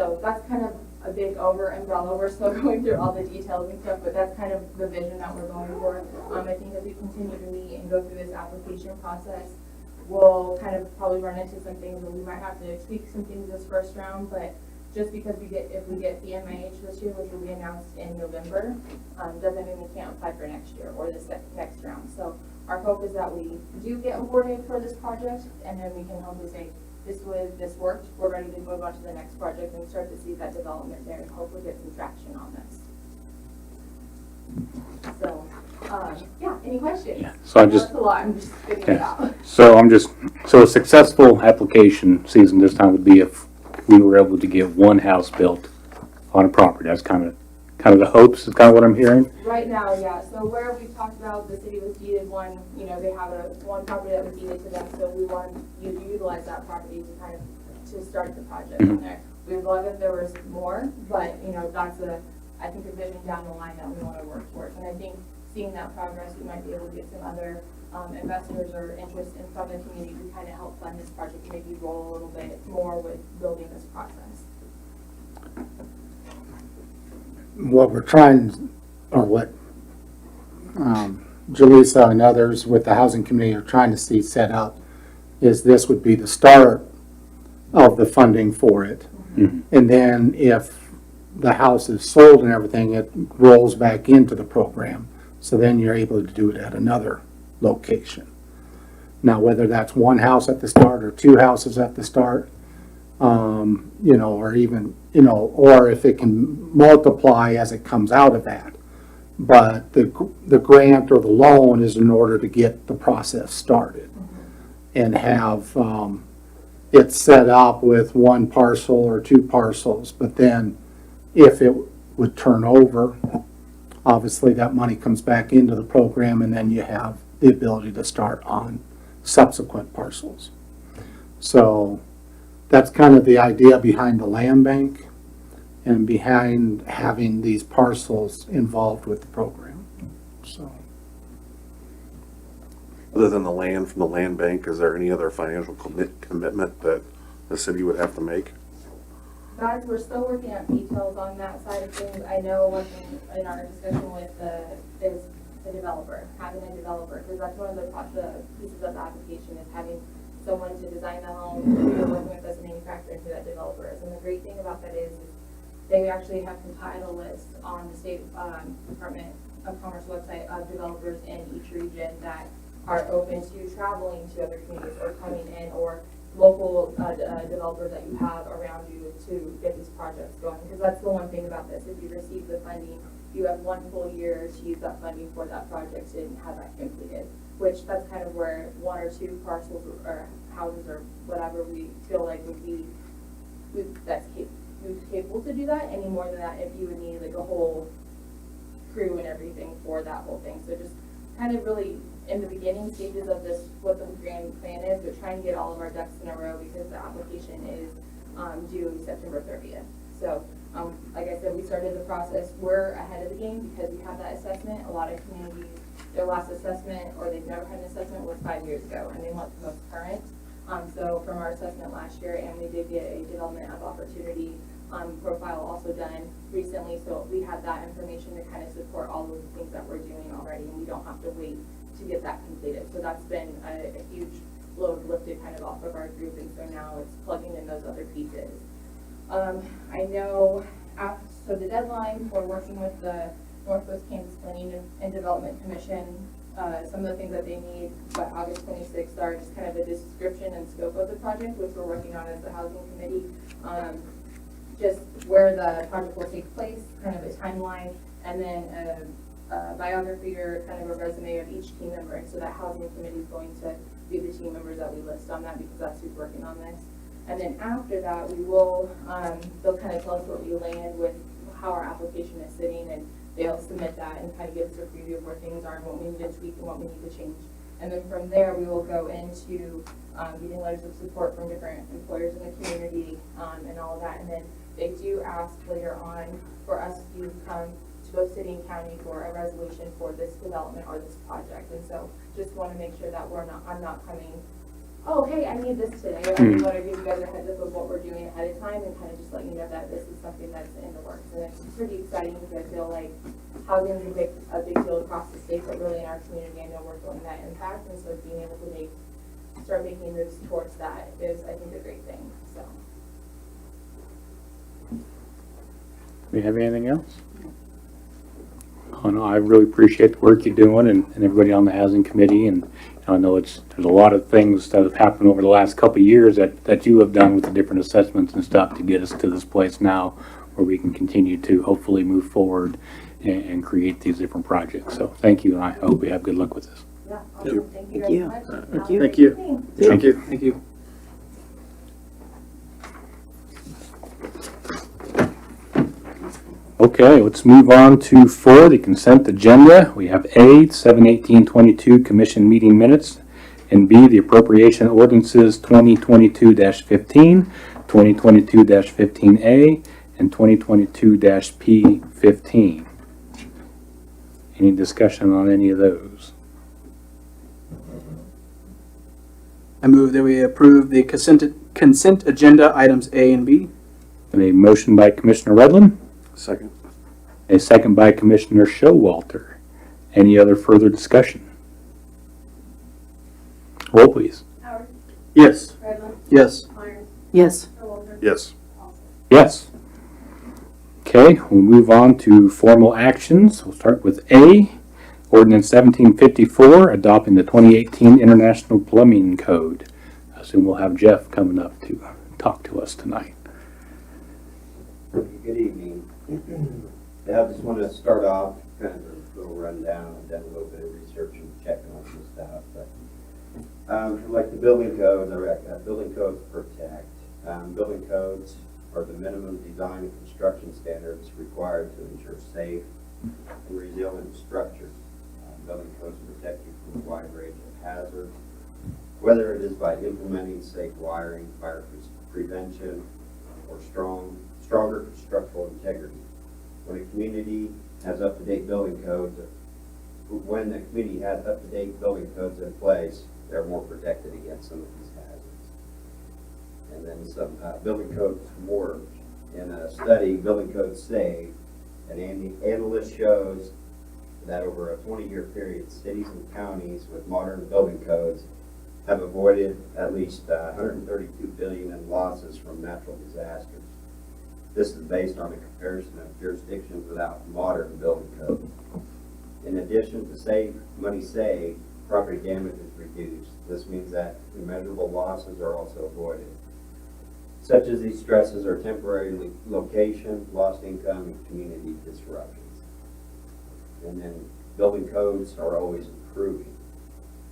So that's kind of a big umbrella. We're still going through all the details and stuff, but that's kind of the vision that we're going for. I think as we continue to meet and go through this application process, we'll kind of probably run into some things where we might have to tweak some things this first round, but just because if we get the MIH this year, which will be announced in November, doesn't mean we can't apply for next year or this next round. So our hope is that we do get awarded for this project, and then we can hopefully say, this worked, we're ready to move on to the next project and start to see that development there and hopefully get some traction on this. So, yeah, any questions? Yeah. So that's a lot, I'm just spitting it out. So a successful application season this time would be if we were able to get one house built on a property. That's kind of the hopes, is kind of what I'm hearing. Right now, yeah. So where we talked about the city was deeded one, they have one property that was deeded to them, so we want you to utilize that property to start the project on there. We would love if there was more, but that's I think a vision down the line that we want to work towards. And I think seeing that progress, we might be able to get some other investors or interest from the community to kind of help fund this project, maybe roll a little bit more with building this process. What we're trying, or what Jaleesa and others with the housing committee are trying to see set up, is this would be the start of the funding for it. Mm-hmm. And then if the house is sold and everything, it rolls back into the program. So then you're able to do it at another location. Now, whether that's one house at the start or two houses at the start, or even, or if it can multiply as it comes out of that. But the grant or the loan is in order to get the process started and have it set up with one parcel or two parcels. But then if it would turn over, obviously that money comes back into the program, and then you have the ability to start on subsequent parcels. So that's kind of the idea behind the land bank and behind having these parcels involved with the program. So, Other than the land from the land bank, is there any other financial commitment that the city would have to make? Guys, we're still working out details on that side of things. I know one thing in our discussion with is the developer, having a developer, because that's one of the pieces of the application is having someone to design the home, you're working with as a manufacturer, and who that developer is. And the great thing about that is they actually have compiled a list on the State Department of Commerce website of developers in each region that are open to traveling to other communities or coming in, or local developers that you have around you to get these projects going. Because that's the one thing about this. If you receive the funding, you have 1 full year to use that funding for that project and have that completed. Which that's kind of where 1 or 2 parcels or houses or whatever we feel like would be capable to do that. Any more than that, if you would need like a whole crew and everything for that whole thing. So just kind of really in the beginning stages of this, what the grand plan is, but trying to get all of our ducks in a row because the application is due September 30th. So like I said, we started the process. We're ahead of the game because we have that assessment. A lot of communities, their last assessment or they've never had an assessment was 5 years ago, and they want the most current. So from our assessment last year, and we did get a development of opportunity profile also done recently, so we have that information to kind of support all of the things that we're doing already, and we don't have to wait to get that completed. So that's been a huge load lifted kind of off of our group, and so now it's plugging in those other pieces. I know, so the deadline for working with the Northwest Kansas Planning and Development Commission, some of the things that they need by August 26th are just kind of a description and scope of the project, which we're working on as the housing committee. Just where the project will take place, kind of a timeline, and then a biography or kind of a resume of each team member. And so that housing committee is going to be the team members that we list on that because that's who's working on this. And then after that, we will, they'll kind of tell us where we land with how our application is sitting, and they'll submit that and kind of give us a preview of where things are and what we need to tweak and what we need to change. And then from there, we will go into getting letters of support from different employers in the community and all of that. And then they do ask later on for us to come to both city and county for a resolution for this development or this project. And so just want to make sure that I'm not coming oh, hey, I need this today, or I just want to give you guys a heads up of what we're doing ahead of time and kind of just let you know that this is something that's in the works. And it's pretty exciting because I feel like housing is a big deal across the state, but really in our community, I know we're feeling that impact. And so being able to start making moves towards that is, I think, a great thing, so. Do we have anything else? Oh, no, I really appreciate the work you're doing and everybody on the housing committee. And I know there's a lot of things that have happened over the last couple of years that you have done with the different assessments and stuff to get us to this place now where we can continue to hopefully move forward and create these different projects. So thank you, and I hope we have good luck with this. Yeah, awesome. Thank you guys so much. Have a Thank great you. evening. Thank you. Thank you. Okay, let's move on to 4, the consent agenda. We have A, 7/18/22 commission meeting minutes, and B, the appropriation ordinances 2022-15, 2022-15A, and 2022-P15. Any discussion on any of those? I move that we approve the consent agenda items A and B. A motion by Commissioner Redlin, Second. a second by Commissioner Showalter. Any other further discussion? Roll, please. Howard, Yes. Redmond, Yes. Myers, Yes. Walter, Yes. Yes. Okay, we'll move on to formal actions. We'll start with A, Ordinance 1754, adopting the 2018 International Plumbing Code. I assume we'll have Jeff coming up to talk to us tonight. Good evening. Yeah, I just want to start off, kind of a little rundown. I've done a little bit of research and checking on some stuff, but like the building codes, building codes protect. Building codes are the minimum design and construction standards required to ensure safe and resilient structures. Building codes protect you from a wide range of hazards, whether it is by implementing safe wiring, fire prevention, or stronger structural integrity. When the community has up-to-date building codes in place, they're more protected against some of these hazards. And then some building codes work. In a study, Building Codes Save, an analyst shows that over a 20-year period, cities and counties with modern building codes have avoided at least $132 billion in losses from natural disasters. This is based on a comparison of jurisdictions without modern building codes. In addition to money saved, property damage is reduced. This means that immeasurable losses are also avoided. Such as these stresses are temporary location, lost income, and community disruptions. And then building codes are always improving.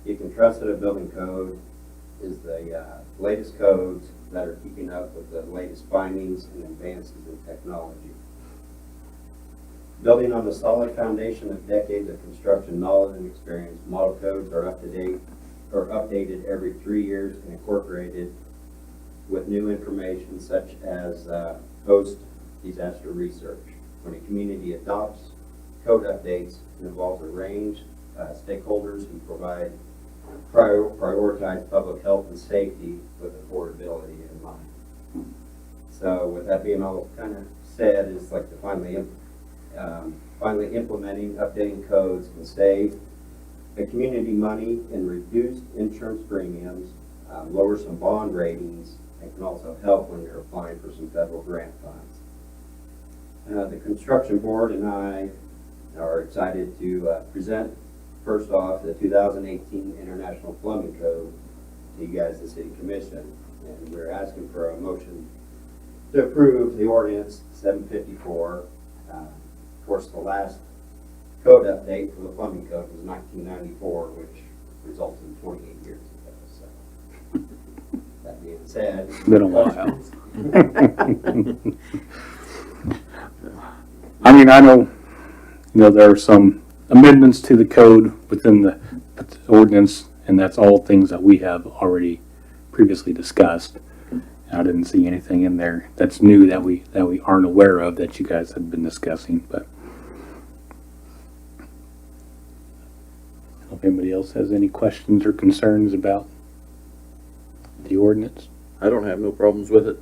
You can trust that a building code is the latest codes that are keeping up with the latest findings and advances in technology. Building on the solid foundation of decades of construction knowledge and experience, model codes are updated every 3 years and incorporated with new information such as post-disaster research. When a community adopts code updates, it involves a range of stakeholders who prioritize public health and safety with affordability in mind. So with that being all kind of said, it's like the finally implementing, updating codes can save the community money and reduce insurance premiums, lower some bond ratings, and can also help when you're applying for some federal grant funds. The construction board and I are excited to present first off the 2018 International Plumbing Code to you guys, the City Commission. And we're asking for a motion to approve the ordinance 754. Of course, the last code update for the plumbing code was 1994, which resulted in 28 years ago. So, that being said, It's been a while. I mean, I know, there are some amendments to the code within the ordinance, and that's all things that we have already previously discussed. I didn't see anything in there that's new that we aren't aware of that you guys have been discussing, but I don't know if anybody else has any questions or concerns about the ordinance? I don't have no problems with it.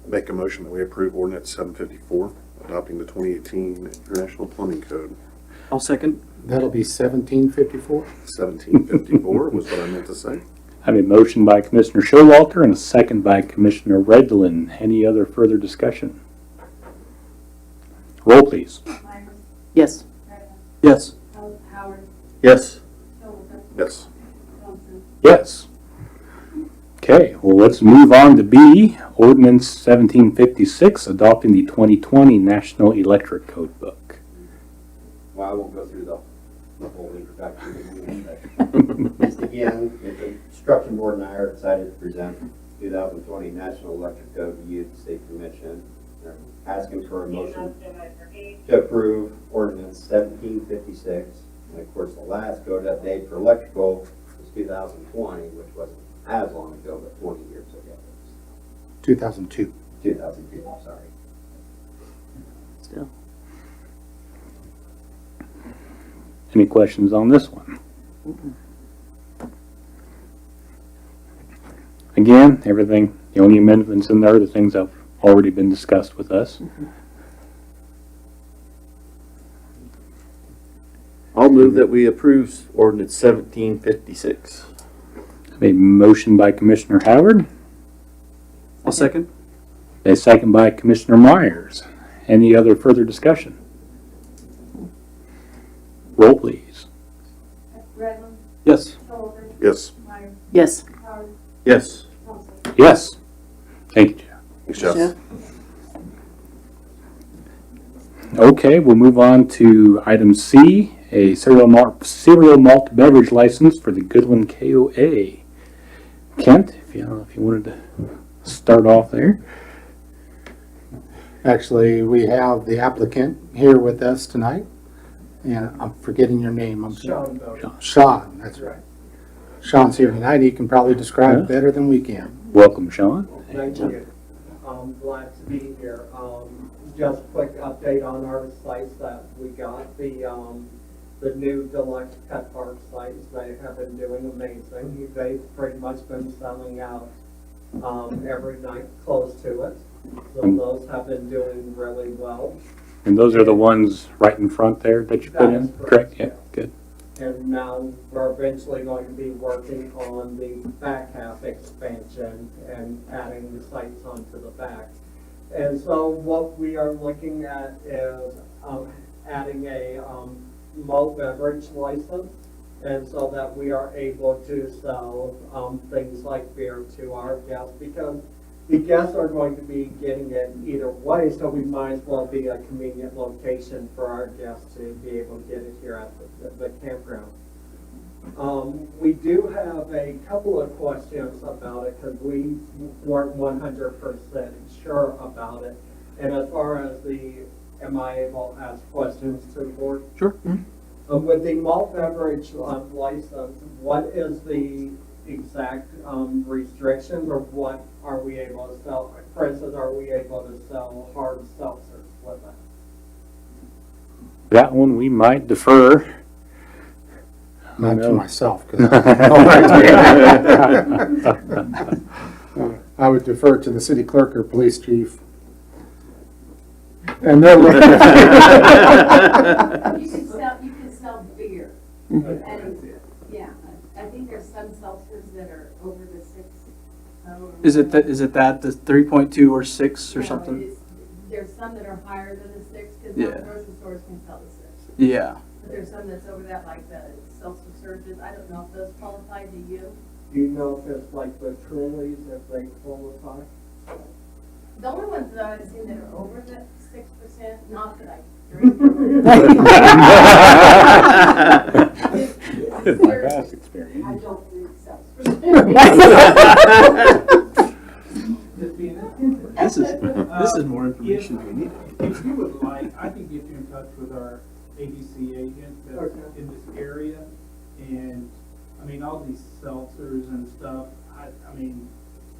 Make a motion that we approve ordinance 754, adopting the 2018 International Plumbing Code. I'll second. That'll be 1754. 1754 was what I meant to say. I have a motion by Commissioner Showalter and a second by Commissioner Redlin. Any other further discussion? Roll, please. Myers, Yes. Redmond, Yes. Howard, Yes. Showalter, Yes. Thompson. Yes. Okay, well, let's move on to B, Ordinance 1756, adopting the 2020 National Electric Code Book. Well, I won't go through the whole introduction. But just again, the construction board and I are excited to present 2020 National Electric Code to you, the State Commission. They're asking for a motion to approve ordinance 1756. And of course, the last code update for electrical was 2020, which wasn't as long ago, but 20 years ago. 2002. 2002, I'm sorry. Still. Any questions on this one? Again, everything, the only amendments in there are the things that have already been discussed with us. I'll move that we approve ordinance 1756. A motion by Commissioner Howard, I'll second. a second by Commissioner Myers. Any other further discussion? Roll, please. Redmond, Yes. Showalter, Yes. Myers, Yes. Howard, Yes. Thompson. Yes. Thank you, Jeff. Thanks, Jeff. Jeff? Okay, we'll move on to item C, a cereal malt beverage license for the Goodwin KOA. Kent, if you wanted to start off there. Actually, we have the applicant here with us tonight. And I'm forgetting your name. Sean, that's right. Sean's here tonight. He can probably describe it better than we can. Welcome, Sean. Thank you. I'm glad to be here. Just a quick update on our sites that we got. The new deluxe pet park sites, they have been doing amazing. They've pretty much been selling out every night close to it. So those have been doing really well. And those are the ones right in front there that you put That in, is correct, correct? Yeah, yes. good. And now we're eventually going to be working on the back half expansion and adding the sites onto the back. And so what we are looking at is adding a malt beverage license, and so that we are able to sell things like beer to our guests, because the guests are going to be getting it either way, so we might as well be a convenient location for our guests to be able to get it here at the campground. We do have a couple of questions about it because we weren't 100% sure about it. And as far as am I able to ask questions to the board? Sure. With the malt beverage license, what is the exact restrictions, or what are we able to sell? For instance, are we able to sell hard seltzers with that? That one we might defer. Not to No. myself, because I would defer to the city clerk or police chief. And they're looking You can sell beer. And, yeah, I think there's some seltzers that are over the 6. Is it that, the 3.2 or 6 or No, something? it is- There's some that are higher than the 6, because Yeah. most grocery stores can sell the 6. Yeah. But there's some that's over that, like the seltzer surges. I don't know if those qualify, do you? Do you know if it's like the Trulies, if they qualify? The only ones that I've seen that are over the 6%, not that I drink them. It's my past experience. I don't drink seltzers. This is more information we need. If you would like, I can get you in touch with our ABC agent that's Okay. in this area. And, I mean, all these seltzers and stuff, I mean,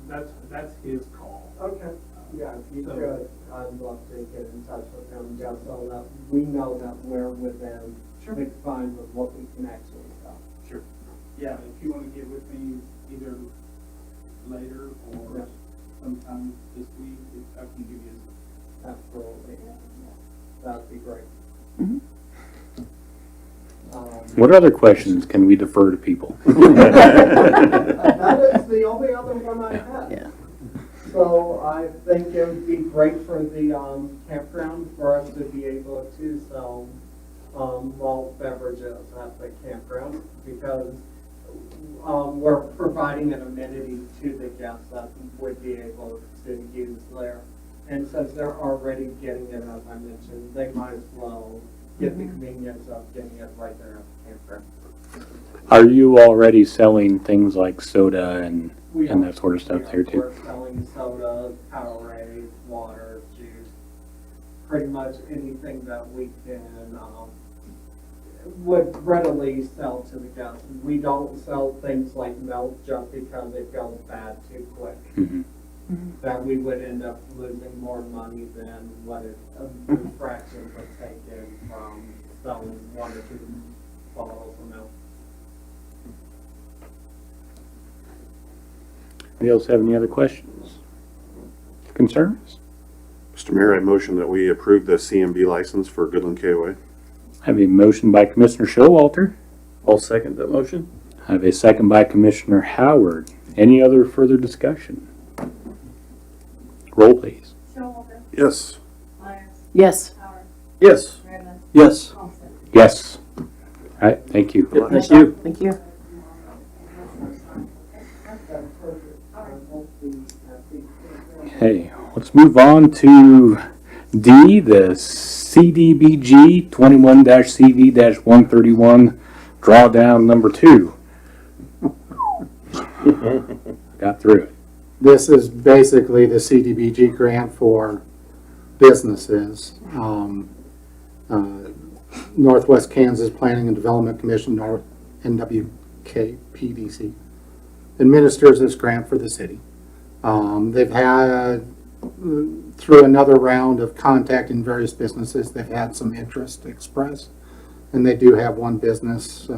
that's his call. Okay, yeah, if you could, I'd love to get in touch with them, just so that we know that we're within the confines of what we can actually sell. Sure. yeah, if you wanna get with me either later or sometime this week, I can give you Absolutely. That'd be great. Mhm. What other questions can we defer to people? That is the only other one I have. Yeah. So I think it would be great for the campground for us to be able to sell malt beverages at the campground because we're providing an amenity to the guests that would be able to use there. And since they're already getting it, as I mentioned, they might as well get the convenience of getting it right there at the campground. Are you already selling things like soda and that sort of stuff there too? We're selling soda, Powerade, water, juice, pretty much anything that we can, would readily sell to the guests. We don't sell things like milk just because it goes bad too quick. Mhm. That we would end up losing more money than what a fraction would take in from selling 1 or 2 bottles of milk. Anybody else have any other questions? Concerns? Mr. Mayor, I motion that we approve the CMB license for Goodland KOA. I have a motion by Commissioner Showalter. I'll second that motion. I have a second by Commissioner Howard. Any other further discussion? Roll, please. Showalter, Yes. Myers, Yes. Howard, Yes. Redmond, Yes. Thompson. Yes. All right, thank you. Thank you. Thank you. Okay, let's move on to D, the CDBG 21-CV-131 drawdown number 2. Got through it. This is basically the CDBG grant for businesses. Northwest Kansas Planning and Development Commission, or NWKPDC, administers this grant for the city. They've had, through another round of contacting various businesses, they've had some interest expressed. And they do have one business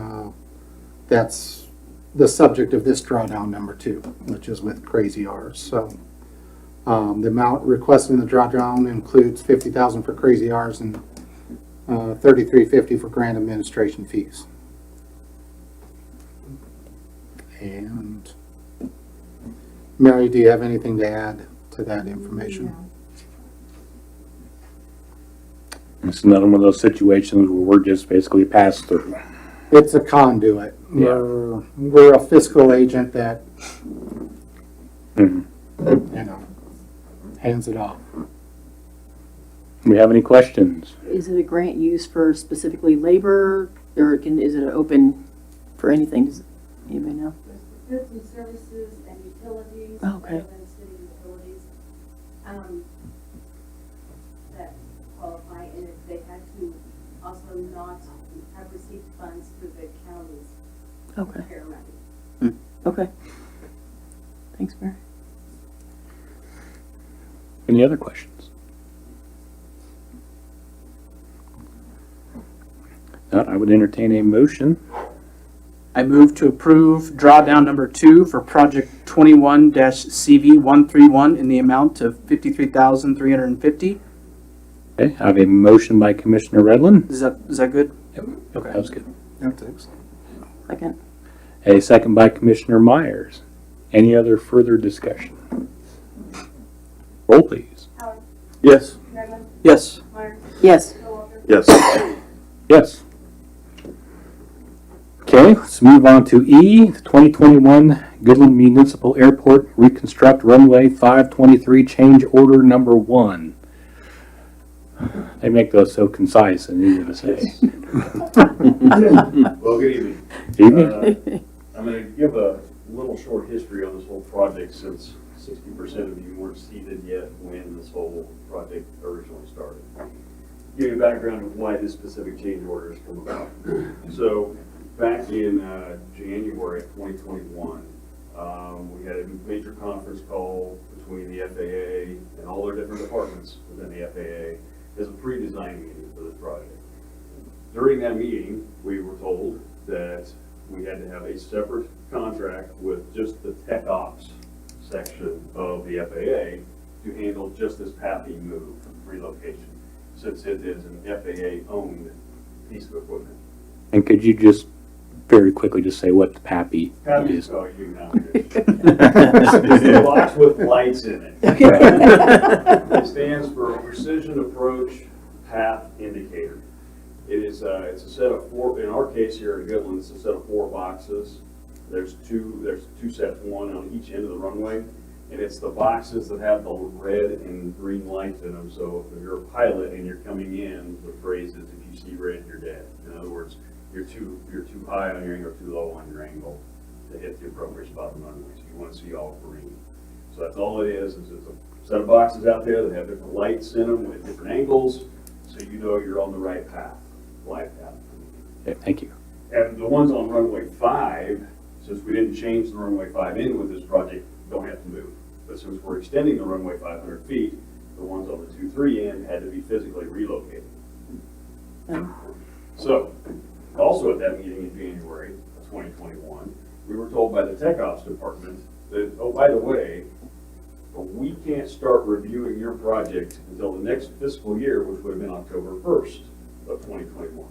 that's the subject of this drawdown number 2, which is with Crazy R's. So the amount requested in the drawdown includes $50,000 for Crazy R's and $33.50 for grant administration fees. And Mary, do you have anything to add to that information? It's another one of those situations where we're just basically passed through. It's a conduit. Yeah. We're a fiscal agent that, Mhm. hands it off. Do we have any questions? Is it a grant used for specifically labor, or is it open for anything? Does anybody know? Goods and services and utilities. Oh, okay. Other than city utilities, that qualify, and if they had to also not have received funds through the county's Okay. care money. Okay. Thanks, Mary. Any other questions? Not, I would entertain a motion. I move to approve drawdown number 2 for project 21-CV131 in the amount of $53,350. Okay, I have a motion by Commissioner Redlin. Is that good? Okay, that was good. That's excellent. Second. A second by Commissioner Myers. Any other further discussion? Roll, please. Howard, Yes. Redmond, Yes. Myers, Yes. Showalter. Yes. Yes. Okay, let's move on to E, the 2021 Goodland Municipal Airport Reconstruct Runway 523 Change Order Number 1. They make those so concise and easy to say. Well, good evening. Evening. I'm going to give a little short history on this whole project since 60% of you weren't seated yet when this whole project originally started. Give you a background of why this specific change order has come about. So back in January of 2021, we had a major conference call between the FAA and all their different departments within the FAA as a pre-design meeting for this project. During that meeting, we were told that we had to have a separate contract with just the tech ops section of the FAA to handle just this PAPI move, relocation, since it is an FAA-owned piece of equipment. And could you just very quickly just say what the PAPI PAPI is? is, oh, you know, it's a box with lights in it. It stands for Precision Approach Path Indicator. It is, it's a set of four, in our case here in Goodland, it's a set of 4 boxes. There's two sets, one on each end of the runway, and it's the boxes that have the red and green lights in them. So if you're a pilot and you're coming in, the phrase is, if you see red, you're dead. In other words, you're too high on your angle or too low on your angle to hit the appropriate spot on the runway. So you want to see all green. So that's all it is it's a set of boxes out there that have different lights in them with different angles, so you know you're on the right path, glide path. Okay, thank you. And the ones on runway 5, since we didn't change the runway 5 in with this project, don't have to move. But since we're extending the runway 500 feet, the ones on the 2-3 end had to be physically relocated. So, also at that meeting in January of 2021, we were told by the Tech Ops Department that, oh, by the way, we can't start reviewing your project until the next fiscal year, which would have been October 1st of 2021.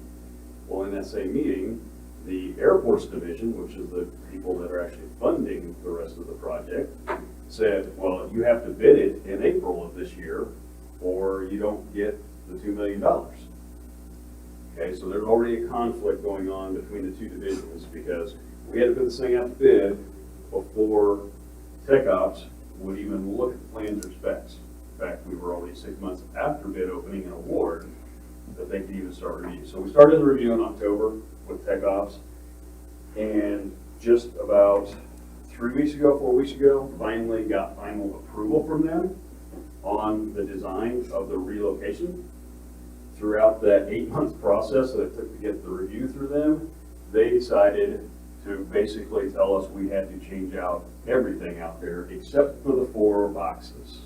Well, in that same meeting, the Airports Division, which is the people that are actually funding the rest of the project, said, well, you have to bid it in April of this year, or you don't get the $2 million. Okay, so there's already a conflict going on between the two divisions, because we had to put this thing out to bid before Tech Ops would even look at the plans or specs. In fact, we were already 6 months after bid opening and award that they could even start review. So we started the review in October with Tech Ops, and just about 4 weeks ago, finally got final approval from them on the design of the relocation. Throughout that 8-month process that it took to get the review through them, they decided to basically tell us we had to change out everything out there except for the 4 boxes.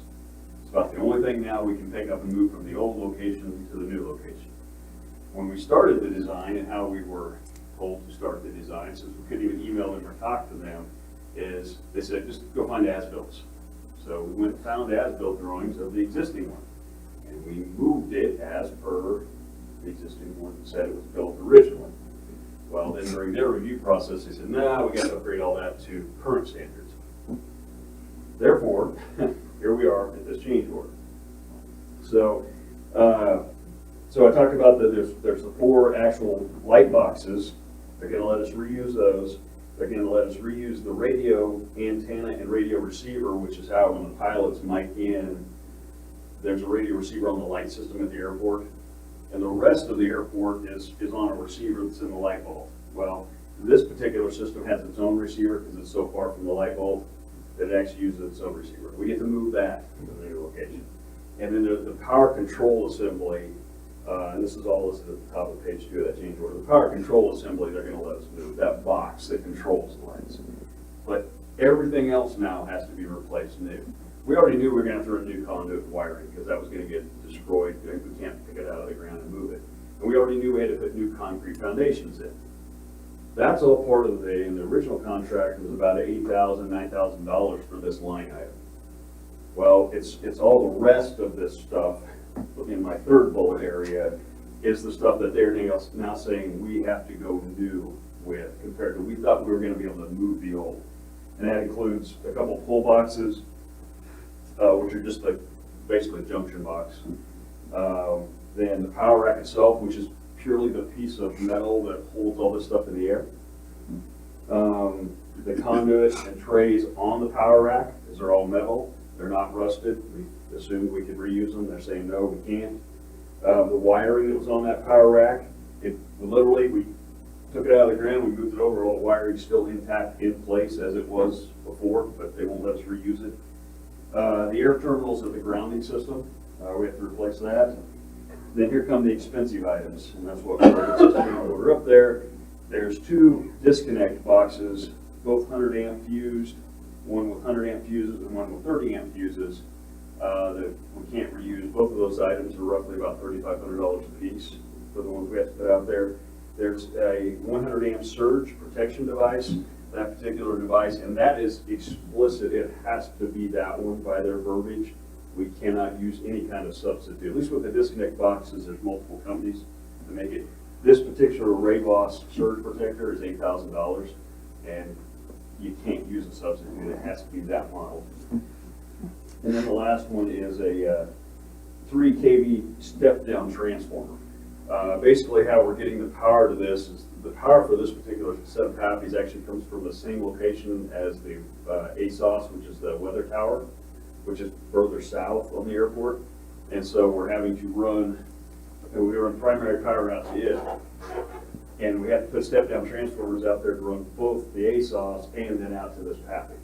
It's about the only thing now we can pick up and move from the old location to the new location. When we started the design and how we were told to start the design, since we couldn't even email them or talk to them, is they said, just go find as-bills. So we went and found as-built drawings of the existing one. And we moved it as per the existing one that said it was built originally. Well, then during their review process, they said, no, we got to upgrade all that to current standards. Therefore, here we are at this change order. So, so I talked about that there's the 4 actual light boxes. They're going to let us reuse those. They're going to let us reuse the radio antenna and radio receiver, which is how when the pilots mic in, there's a radio receiver on the light system at the airport, and the rest of the airport is on a receiver that's in the light bulb. Well, this particular system has its own receiver because it's so far from the light bulb that it actually uses its own receiver. We get to move that to the new location. And then the power control assembly, and this is all listed at the top of page 2 of that change order. The power control assembly, they're going to let us move that box that controls the lights. But everything else now has to be replaced new. We already knew we were going to have to run new conduit wiring because that was going to get destroyed. We can't pick it out of the ground and move it. And we already knew we had to put new concrete foundations in. That's all part of and the original contract was about $8,000, $9,000 for this line item. Well, it's all the rest of this stuff in my 3rd bullet area is the stuff that they're now saying we have to go new with compared to we thought we were going to be able to move the old. And that includes a couple pull boxes, which are just like basically a junction box. Then the power rack itself, which is purely the piece of metal that holds all this stuff in the air. The conduit and trays on the power rack, because they're all metal, they're not rusted. We assumed we could reuse them. They're saying no, we can't. The wiring that was on that power rack, we took it out of the ground, we moved it over, all the wiring's still intact in place as it was before, but they won't let us reuse it. The air terminals of the grounding system, we have to replace that. Then here come the expensive items, and that's what we're up there. There's 2 disconnect boxes, both 100 amp fused, one with 100 amp fuses and one with 30 amp fuses, that we can't reuse. Both of those items are roughly about $3,500 a piece for the ones we have to put out there. There's a 100 amp surge protection device, that particular device, and that is explicit. It has to be that one by their verbiage. We cannot use any kind of substitute. At least with the disconnect boxes, there's multiple companies that make it. This particular Rayboss surge protector is $8,000, and you can't use a substitute. It has to be that model. And then the last one is a 3 kV step-down transformer. Basically, how we're getting the power to this is the power for this particular set of PAPIs actually comes from the same location as the ASOS, which is the weather tower, which is further south on the airport. And so we're having to run, we run primary power out to it. And we have to put step-down transformers out there to run both the ASOS and then out to this PAPI.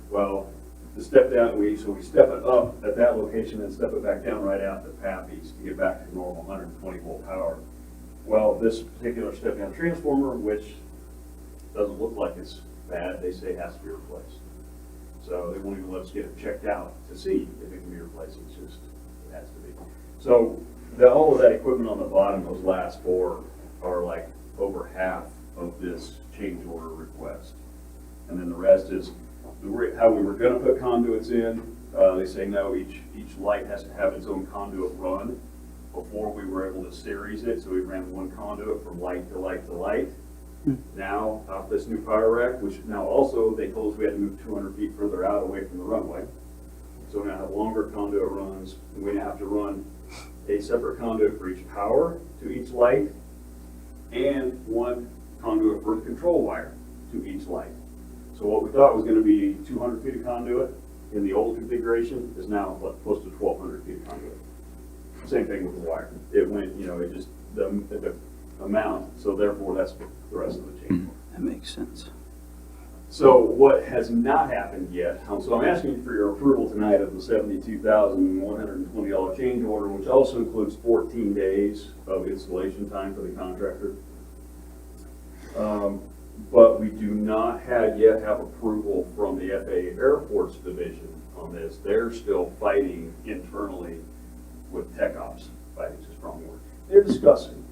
Well, the step down, so we step it up at that location and step it back down right out to PAPIs to get back to normal 120 volt power. Well, this particular step-down transformer, which doesn't look like it's bad, they say has to be replaced. So they won't even let us get it checked out to see if it can be replaced. It's just, it has to be. So all of that equipment on the bottom, those last four, are like over half of this change order request. And then the rest is how we were gonna put conduits in. They say no, each light has to have its own conduit run before we were able to series it. So we ran one conduit from light to light to light. Now, off this new fire rack, which now also they told us we had to move 200 feet further out away from the runway. So we now have longer conduit runs, and we now have to run a separate conduit for each power to each light, and one conduit for the control wire to each light. So what we thought was going to be 200 feet of conduit in the old configuration is now close to 1,200 feet of conduit. Same thing with the wire. It went, it just, the amount, so therefore that's the rest of the change. That makes sense. So what has not happened yet, so I'm asking for your approval tonight of the $72,120 change order, which also includes 14 days of installation time for the contractor. But we do not yet have approval from the FAA Airports Division on this. They're still fighting internally with tech ops. Fighting is a strong word. They're discussing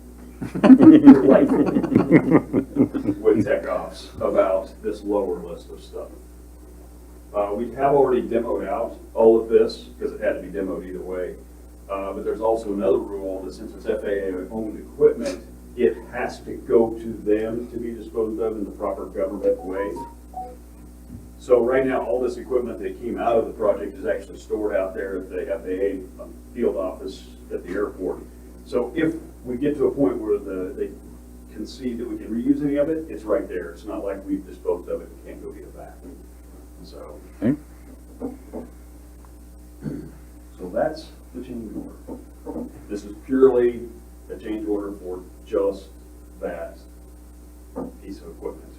with tech ops about this lower list of stuff. We have already demoed out all of this because it had to be demoed either way. But there's also another rule that since it's FAA-owned equipment, it has to go to them to be disposed of in the proper government way. So right now, all this equipment that came out of the project is actually stored out there at the FAA field office at the airport. So if we get to a point where they can see that we can reuse any of it, it's right there. It's not like we've disposed of it and can't go get it back. So, Okay. so that's the change order. This is purely a change order for just that piece of equipment.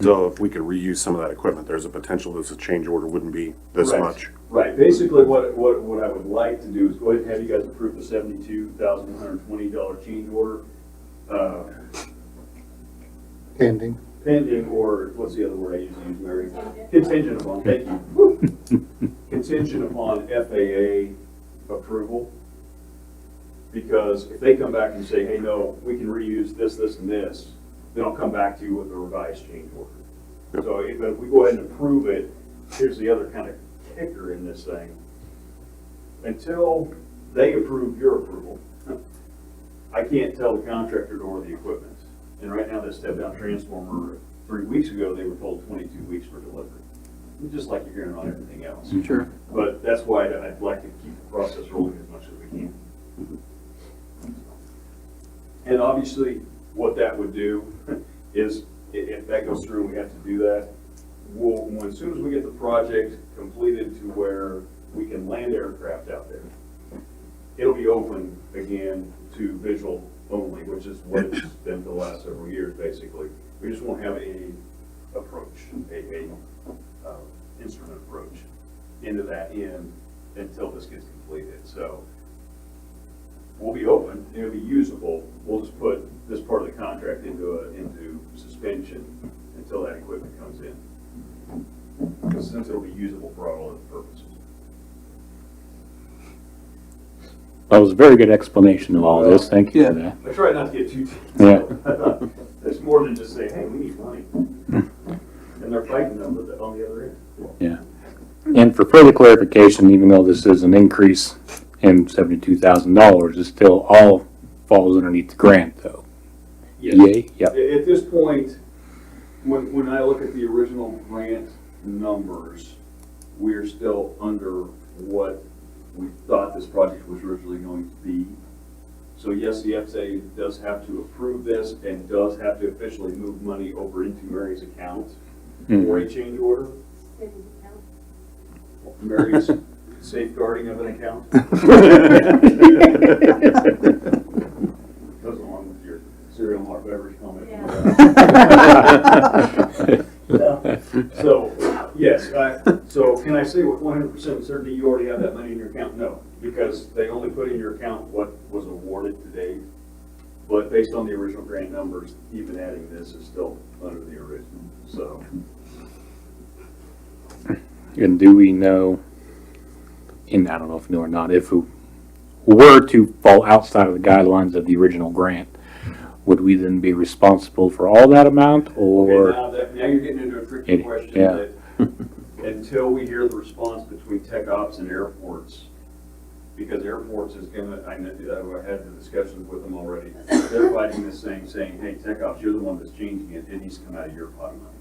So if we could reuse some of that equipment, there's a potential that the change order wouldn't be this Right. much. Right, basically what I would like to do is go ahead and have you guys approve the $72,120 change order, Pending. pending, or what's the other word I usually use, Mary? Contingent upon, thank you. Contingent upon FAA approval. Because if they come back and say, hey, no, we can reuse this, this, and this, then I'll come back to you with a revised change order. So if we go ahead and approve it, here's the other kind of kicker in this thing. Until they approve your approval, I can't tell the contractor to order the equipment. And right now, this step-down transformer, 3 weeks ago, they were told 22 weeks for delivery. Just like you're hearing on everything else. Sure. But that's why I'd like to keep the process rolling as much as we can. And obviously, what that would do is, if that goes through and we have to do that, as soon as we get the project completed to where we can land aircraft out there, it'll be open again to visual only, which is what it's been for the last several years, basically. We just won't have any approach, a instrument approach into that end until this gets completed. So we'll be open, it'll be usable. We'll just put this part of the contract into suspension until that equipment comes in. Because since it'll be usable for all other purposes. That was a very good explanation of all this. Thank you for that. I try not to get too Yeah. It's more than just say, hey, we need money. And they're fighting them on the other end. Yeah. And for further clarification, even though this is an increase in $72,000, it still all falls underneath the grant, though. Yes. Yay? Yep. At this point, when I look at the original grant numbers, we're still under what we thought this project was originally going to be. So yes, the FSA does have to approve this and does have to officially move money over into Mary's account for a change order. Mary's safeguarding of an account. Goes along with your cereal malt beverage comment. So, yes, so can I say with 100% certainty you already have that money in your account? No, because they only put in your account what was awarded to date. But based on the original grant numbers, even adding this is still under the original, so. And do we know, and I don't know if we know or not, if we were to fall outside of the guidelines of the original grant, would we then be responsible for all that amount, or? Okay, now you're getting into a tricky question Yeah. that until we hear the response between tech ops and airports, because airports is gonna, I had the discussions with them already. They're fighting this thing, saying, hey, tech ops, you're the one that's changing it. It needs to come out of your pot of money,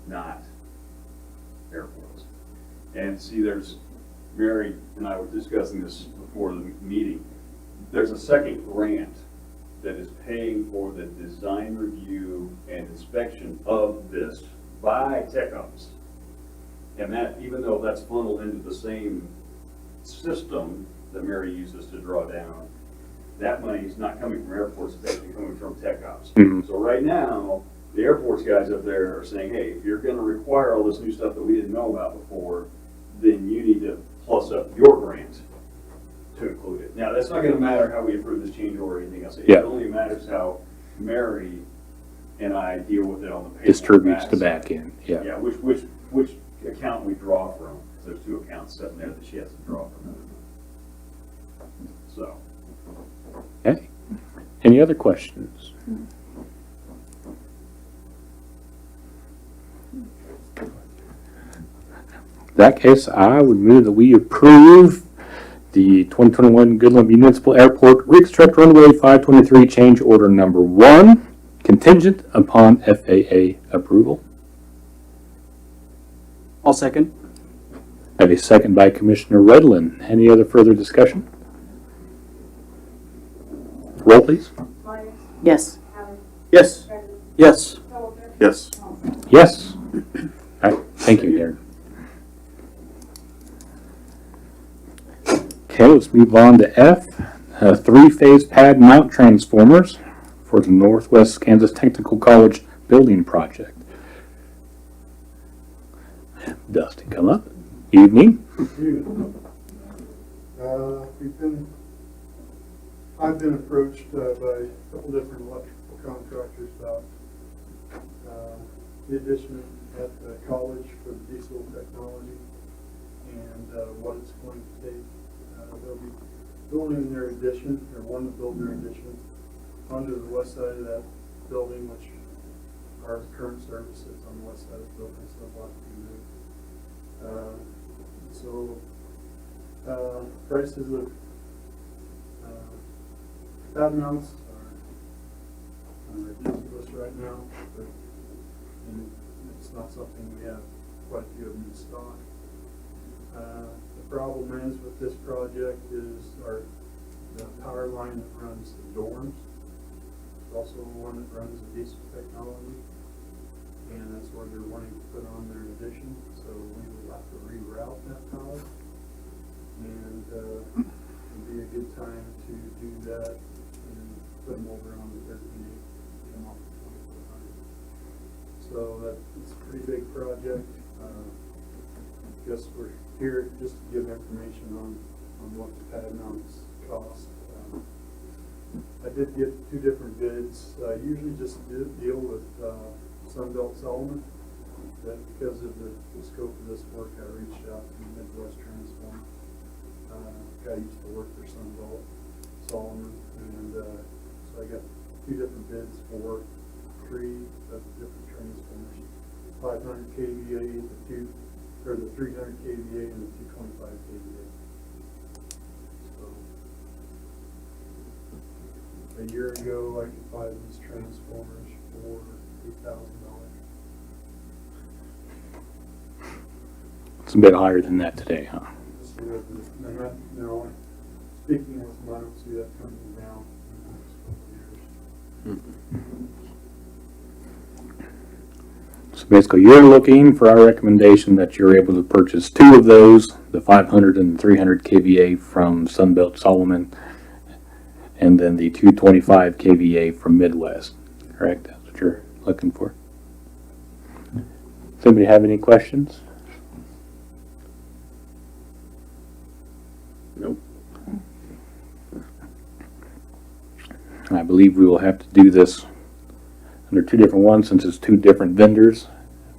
not airports. And see, Mary and I were discussing this before the meeting. There's a second grant that is paying for the design review and inspection of this by tech ops. And that, even though that's funneled into the same system that Mary uses to draw down, that money is not coming from airports, it's actually coming from tech ops. Mhm. So right now, the airports guys up there are saying, hey, if you're gonna require all this new stuff that we didn't know about before, then you need to plus up your grant to include it. Now, that's not gonna matter how we approve this change or anything else. It Yeah. only matters how Mary and I deal with it on the payroll. Distributes the back end, yeah. Yeah, which account we draw from. There's two accounts sitting there that she has to draw from. So. Okay. Any other questions? In that case, I would move that we approve the 2021 Goodland Municipal Airport Reconstruct Runway 523 change order number 1, contingent upon FAA approval. I'll second. I have a second by Commissioner Redlin. Any other further discussion? Roll, please. Myers, Yes. Howard, Yes. Redmond, Yes. Showalter, Yes. Thompson. Yes. All right. Thank you, Darren. Okay, let's move on to F. 3-phase pad mount transformers for the Northwest Kansas Technical College building project. Dustin, come up. Evening. I've been approached by a couple different electrical contractors about the addition at the college for the diesel technology and what it's going to take. They'll be building their addition, or one to build their addition onto the west side of that building, which our current service is on the west side of the building, so they'll have to be moved. Prices of pad mounts are ridiculous right now, but it's not something we have quite a few of them in stock. The problem is with this project is the power line that runs the dorms. It's also the one that runs the diesel technology, and that's where they're wanting to put on their addition. So we will have to reroute that power, and it'd be a good time to do that and put them over on the 1380, get them off the 2400. So it's a pretty big project. Guess we're here just to give information on what the pad mounts cost. I did get 2 different bids. I usually just deal with Sunbelt Solomon, but because of the scope of this work, I reached out to Midwest Transform. Guy used to work for Sunbelt, Solomon, and, so I got 2 different bids for 3 of the different transformers. 500 kVA, the 300 kVA and the 225 kVA. So, a year ago, I could buy these transformers for $8,000. It's a bit higher than that today, huh? Just a little bit. And that, you know, speaking with them, I don't see that coming down in the next couple of years. So basically, you're looking for our recommendation that you're able to purchase 2 of those, the 500 and 300 kVA from Sunbelt Solomon, and then the 225 kVA from Midwest. Correct? That's what you're looking for. Does anybody have any questions? Nope. I believe we will have to do this under 2 different ones since it's 2 different vendors.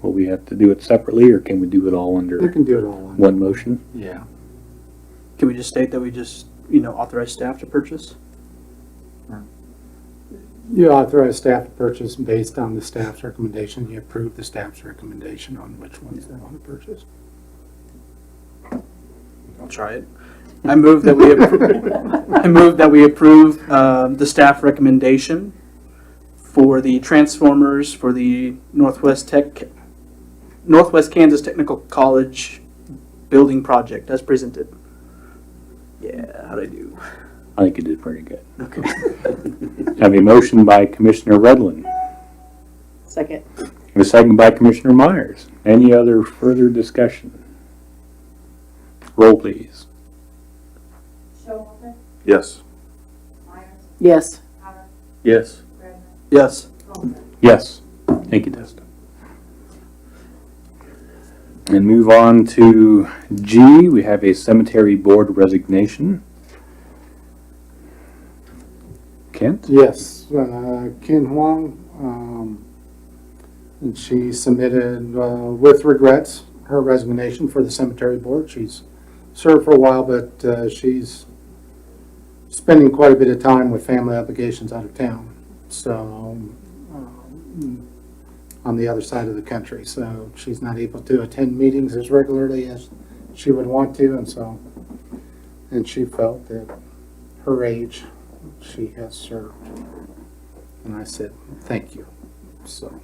Will we have to do it separately, or can we do it all You under can do it all on. one motion? Yeah. Can we just state that we just, you know, authorize staff to purchase? You authorize staff to purchase based on the staff's recommendation. You approve the staff's recommendation on which ones they want to purchase. I'll try it. I move that we approve the staff recommendation for the transformers for the Northwest Kansas Technical College building project as presented. Yeah, how'd I do? I think you did pretty good. Okay. Have a motion by Commissioner Redlin, Second. and a second by Commissioner Myers. Any other further discussion? Roll, please. Showalter, Yes. Myers, Yes. Howard, Yes. Redmond, Yes. Coleman. Yes. Thank you, Dustin. And move on to G. We have a cemetery board resignation. Kent? Yes, Ken Huang, and she submitted, with regrets, her resignation for the cemetery board. She's served for a while, but she's spending quite a bit of time with family obligations out of town. So, on the other side of the country. So she's not able to attend meetings as regularly as she would want to, and she felt that her age, she has served. And I said, thank you. So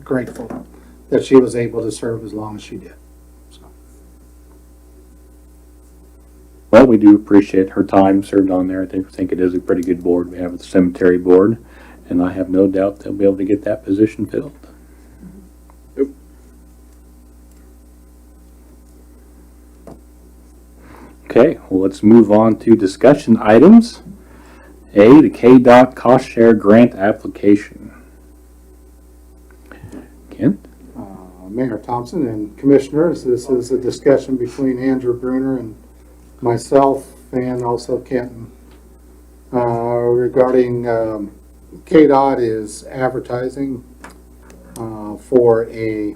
grateful that she was able to serve as long as she did. So. Well, we do appreciate her time served on there. I think it is a pretty good board we have at the cemetery board, and I have no doubt they'll be able to get that position filled. Yep. Okay, well, let's move on to discussion items. A, the KDOT cost share grant application. Kent? Mayor Thompson and Commissioners, this is a discussion between Andrew Bruner and myself and also Kenton regarding KDOT is advertising for a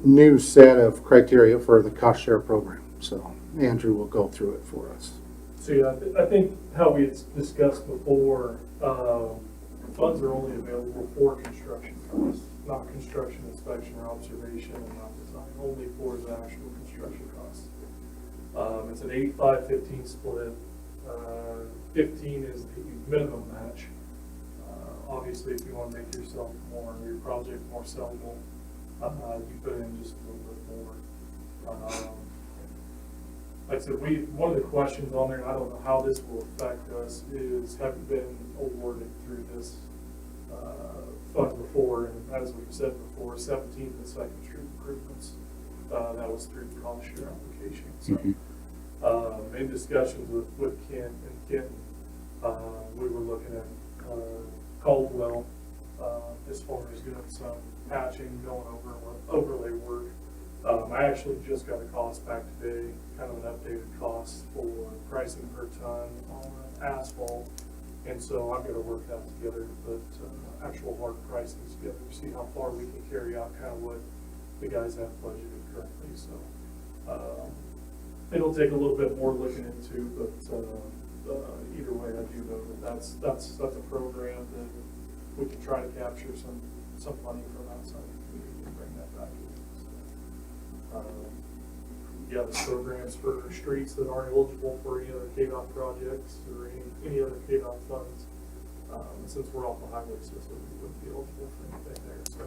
new set of criteria for the cost share program. So Andrew will go through it for us. So yeah, I think how we had discussed before, funds are only available for construction costs, not construction inspection or observation and not design, only for the actual construction costs. It's an 85-15 split. 15 is the minimum match. Obviously, if you want to make your project more sellable, you put in just a little bit more. Like I said, one of the questions on there, and I don't know how this will affect us, is have you been awarded through this fund before? And as we've said before, 17th and 2nd Street improvements, that was through the cost share application. So, in discussions with Ken and Kenton, we were looking at Caldwell as far as doing some patching, going over overlay work. I actually just got a cost back today, kind of an updated cost for pricing per ton on asphalt. And so I've got to work that together to put actual hard pricing together to see how far we can carry out kind of what the guys have budgeted currently. So it'll take a little bit more looking into, but, either way, I do know that that's a program that we can try to capture some money from outside the community and bring that back in. So, yeah, there's programs for streets that aren't eligible for any other KDOT projects or any other KDOT funds. Since we're off the highway system, we wouldn't be eligible for anything there. So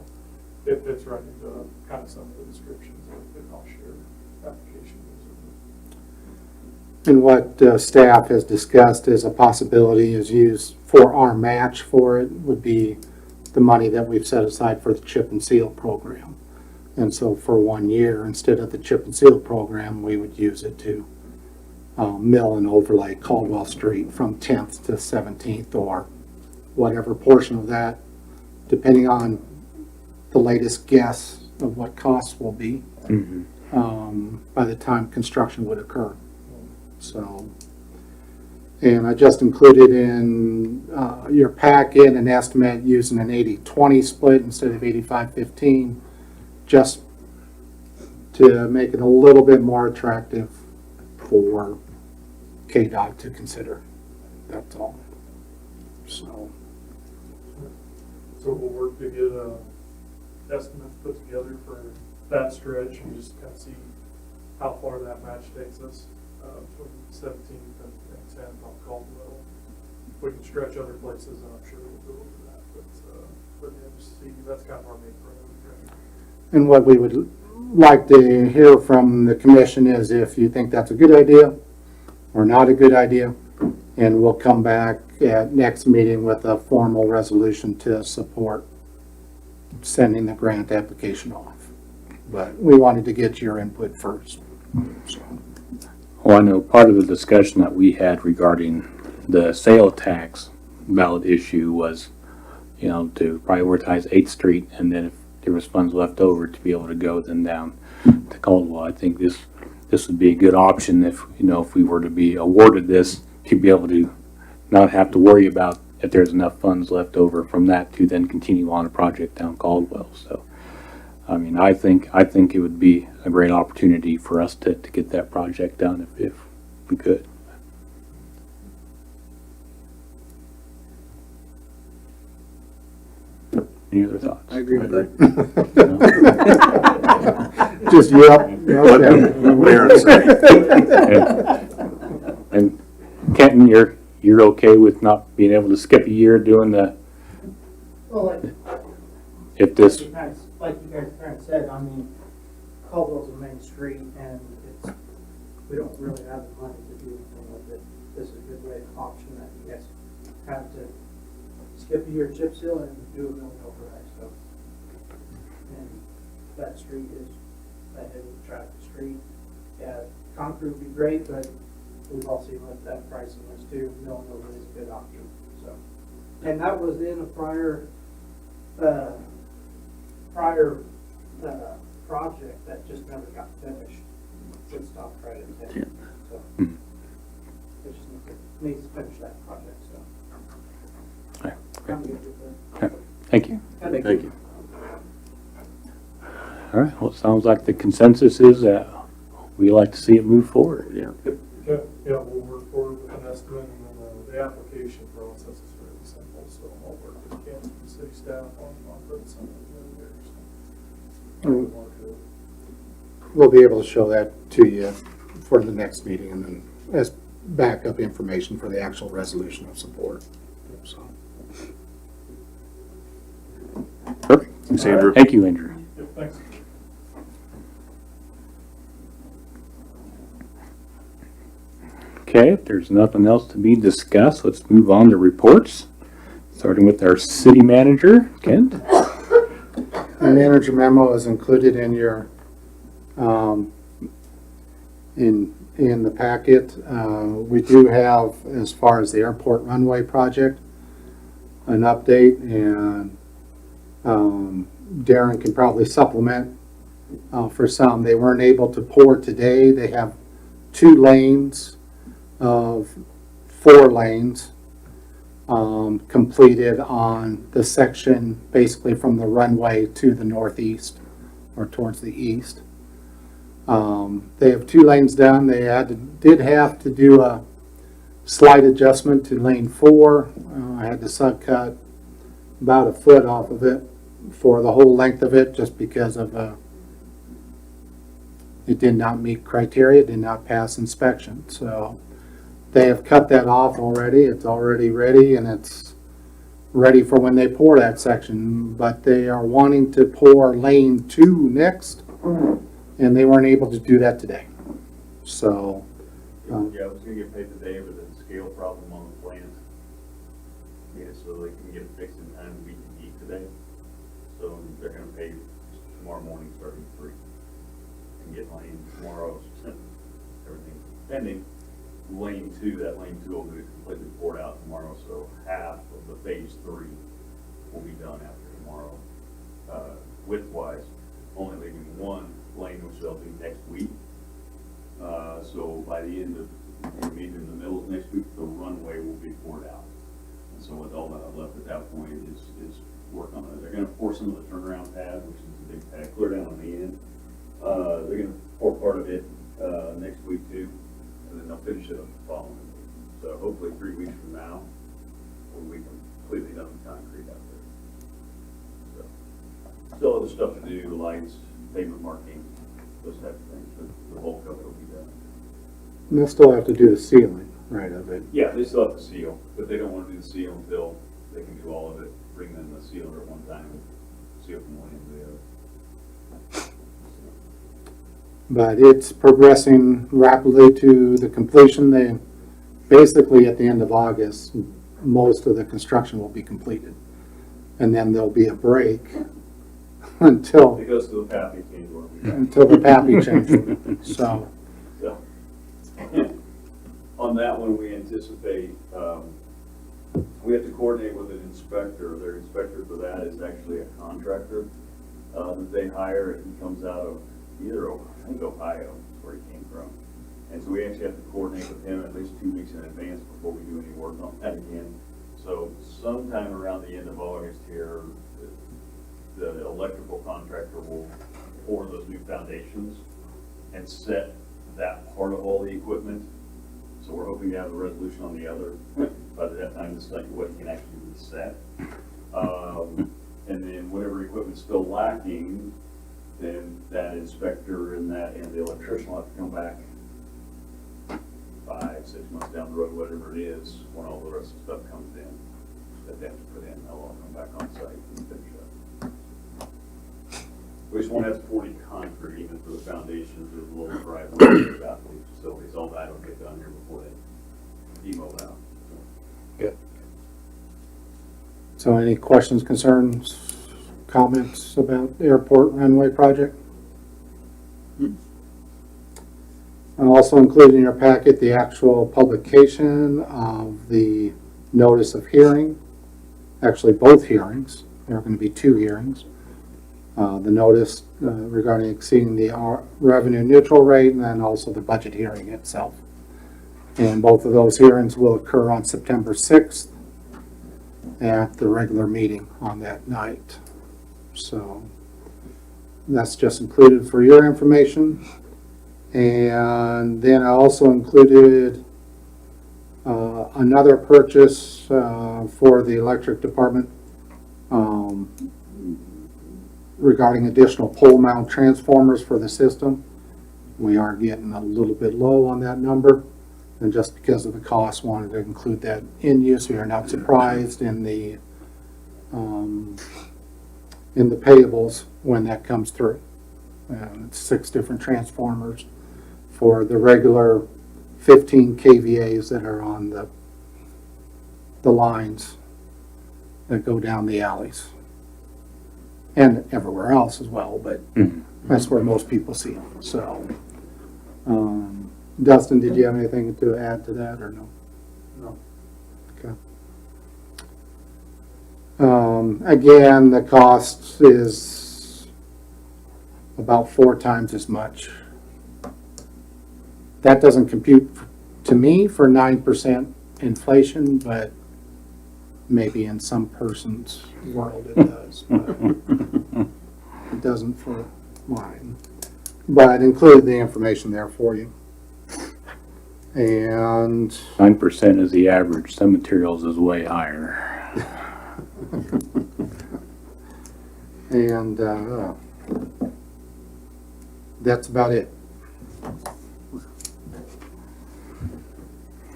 it fits right into kind of some of the descriptions of the cost share application. And what staff has discussed as a possibility is used for our match for it would be the money that we've set aside for the chip and seal program. And so for 1 year, instead of the chip and seal program, we would use it to mill and overlay Caldwell Street from 10th to 17th or whatever portion of that, depending on the latest guess of what costs will be by the time construction would occur. So, and I just included in your packet an estimate using an 80-20 split instead of 85-15, just to make it a little bit more attractive for KDOT to consider. That's all. So we'll work to get estimates put together for that stretch and just kind of see how far that match takes us between 17th and 10th on Caldwell. We can stretch other places, and I'm sure we'll go over that. But yeah, just see, that's kind of our main priority. Right? And what we would like to hear from the commission is if you think that's a good idea or not a good idea, and we'll come back at next meeting with a formal resolution to support sending the grant application off. But we wanted to get your input first. So. Well, I know part of the discussion that we had regarding the sale tax ballot issue was, to prioritize 8th Street, and then if there was funds left over to be able to go then down to Caldwell. I think this would be a good option if we were to be awarded this, to be able to not have to worry about if there's enough funds left over from that to then continue on a project down Caldwell. So, I mean, I think it would be a great opportunity for us to get that project done if we could. Any other thoughts? I agree with that. Just yep. And Kenton, you're okay with not being able to skip a year doing the, Well, if this, like you guys kind of said, I mean, Caldwell's a main street, and we don't really have the money to do anything with it. This is a good way, option that you guys have to skip a year chip seal and do a mill overlay, so. And that street is a heavy traffic street. Yeah, concrete would be great, but we've all seen what that pricing is too. Mill overlay is a good option, so. And that was in a prior project that just never got finished. It stopped right at 10. So it just needs to finish that project. So okay, I'm good with that. okay. Thank you. Thank you. All right, well, it sounds like the consensus is that we like to see it move forward. Yeah. Yeah, we'll work forward with an estimate, and then the application process is fairly simple, so I'll work with Ken and the city staff on putting something together there. So. We'll be able to show that to you for the next meeting and then as backup information for the actual resolution of support. So. Perfect. Thanks, Andrew. Thank you, Andrew. Yep, thanks. Okay, if there's nothing else to be discussed, let's move on to reports, starting with our city manager, Kent. The manager memo is included in your in the packet. We do have, as far as the airport runway project, an update, and Darren can probably supplement for some. They weren't able to pour today. They have 2 lanes of 4 lanes completed on the section basically from the runway to the northeast or towards the east. They have 2 lanes done. They did have to do a slight adjustment to lane 4. I had to subcut about a foot off of it for the whole length of it, just because of it did not meet criteria, did not pass inspection. So they have cut that off already. It's already ready, and it's ready for when they pour that section. But they are wanting to pour lane 2 next, and they weren't able to do that today. So Yeah, I was gonna get paid today for the scale problem on the plant. Yeah, so they can get it fixed in time to meet the need today. So they're gonna pay tomorrow morning starting 3. And get lane tomorrow, everything pending. Lane 2, that lane 2 will be completely poured out tomorrow, so half of the phase 3 will be done after tomorrow. Width-wise, only leaving 1 lane, which they'll do next week. So by the end of, maybe in the middle of next week, the runway will be poured out. And so with all that left at that point is work on it. They're gonna pour some of the turnaround pad, which is the big pad, clear down on the end. They're gonna pour part of it, next week too, and then they'll finish it up the following week. So hopefully 3 weeks from now, we'll be completely done with concrete out there. So, still other stuff to do, lights, pavement marking, those type of things, but the bulk of it will be done. and they'll still have to do the sealing, right, of it. Yeah, they still have to seal, but they don't want to do the seal until they can do all of it, bring them the sealer at one time, and seal from one end to the other. But it's progressing rapidly to the completion. They, basically at the end of August, most of the construction will be completed. And then there'll be a break until It goes to the pappy change order. the PAPI change. So, So, on that one, we anticipate, we have to coordinate with an inspector. Their inspector for that is actually a contractor that they hire. He comes out of either, I think Ohio is where he came from. And so we actually have to coordinate with him at least 2 weeks in advance before we do any work on that again. So sometime around the end of August here, the electrical contractor will pour those new foundations and set that part of all the equipment. So we're hoping to have a resolution on the other by that time, this like what can actually be set. And then whatever equipment's still lacking, then that inspector and the electrician will have to come back 5, 6 months down the road, whatever it is, when all the rest of the stuff comes in, that they have to put in, they'll all come back on site and finish up. We just won't have to pour any concrete even for the foundations or the little driveway about the facilities, all that will get done here before they demo out. Good. so any questions, concerns, comments about the airport runway project? And also included in your packet the actual publication of the notice of hearing. Actually, both hearings. There are going to be 2 hearings. The notice regarding exceeding the revenue neutral rate, and then also the budget hearing itself. And both of those hearings will occur on September 6th at the regular meeting on that night. So that's just included for your information. And then I also included another purchase for the electric department regarding additional pole mount transformers for the system. We are getting a little bit low on that number, and just because of the cost, wanted to include that in use. We are not surprised in the payables when that comes through. It's 6 different transformers for the regular 15 kVAs that are on the lines that go down the alleys. And everywhere else as well, but that's where most people see them. So, Dustin, did you have anything to add to that or no? No. Okay. Again, the cost is about 4 times as much. That doesn't compute to me for 9% inflation, but maybe in some person's world it does. But it doesn't for mine. but include the information there for you. And 9% is the average. Some materials is way higher. and that's about it.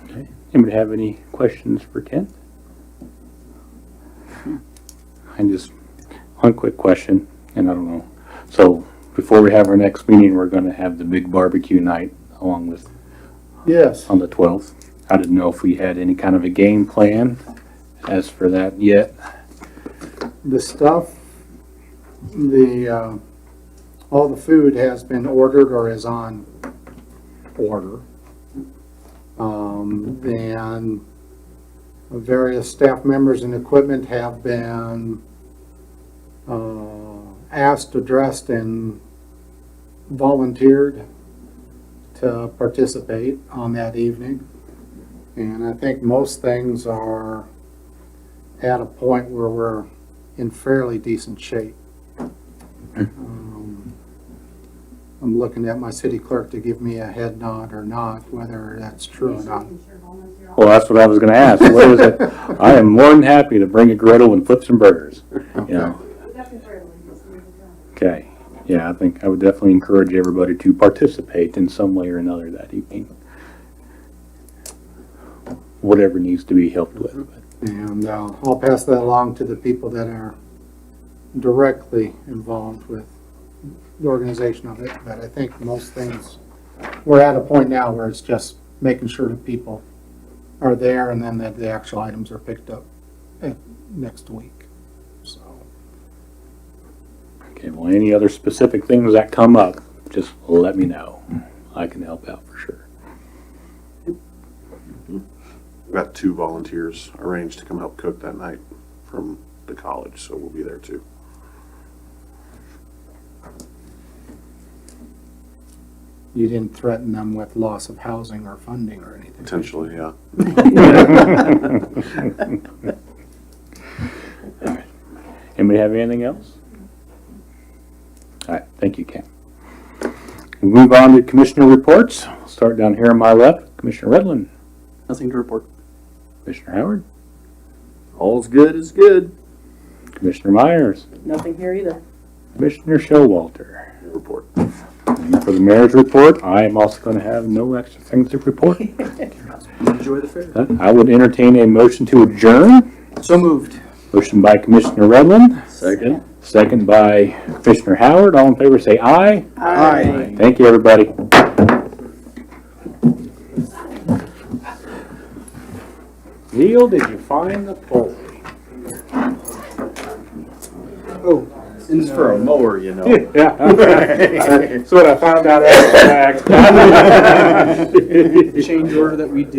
Okay. Anybody have any questions for Ken? I just, one quick question, and I don't know. So before we have our next meeting, we're going to have the big barbecue night along with Yes. on the 12th. I didn't know if we had any kind of a game plan as for that yet. The stuff, all the food has been ordered or is on order. And various staff members and equipment have been asked, addressed, and volunteered to participate on that evening. And I think most things are at a point where we're in fairly decent shape. I'm looking at my city clerk to give me a head nod or not, whether that's true or not. Well, that's what I was going to ask. What is it? I am more than happy to bring a griddle and flip some burgers. You know. Okay. Yeah, I think I would definitely encourage everybody to participate in some way or another that evening. Whatever needs to be helped with. And I'll pass that along to the people that are directly involved with the organization of it. But I think most things, we're at a point now where it's just making sure that people are there and then that the actual items are picked up next week. So. Okay, well, any other specific things that come up, just let me know. I can help out for sure. We've got 2 volunteers arranged to come help cook that night from the college, so we'll be there too. You didn't threaten them with loss of housing or funding or anything? Potentially, yeah. All right. Anybody have anything else? All right, thank you, Ken. We'll move on to commissioner reports. I'll start down here on my left. Commissioner Redland. Nothing to report. Commissioner Howard. All's good is good. Commissioner Myers. Nothing here either. Commissioner Showalter. Report. And for the mayor's report, I am also going to have no extra things to report. Enjoy the fair. I would entertain a motion to adjourn. So moved. Motion by Commissioner Redland. Second. Second by Commissioner Howard. All in favor say aye. Aye. Thank you, everybody. Neil, did you find the pole? Oh, This is for a mower, you know. Yeah. That's what I found out after the fact. change order that we did.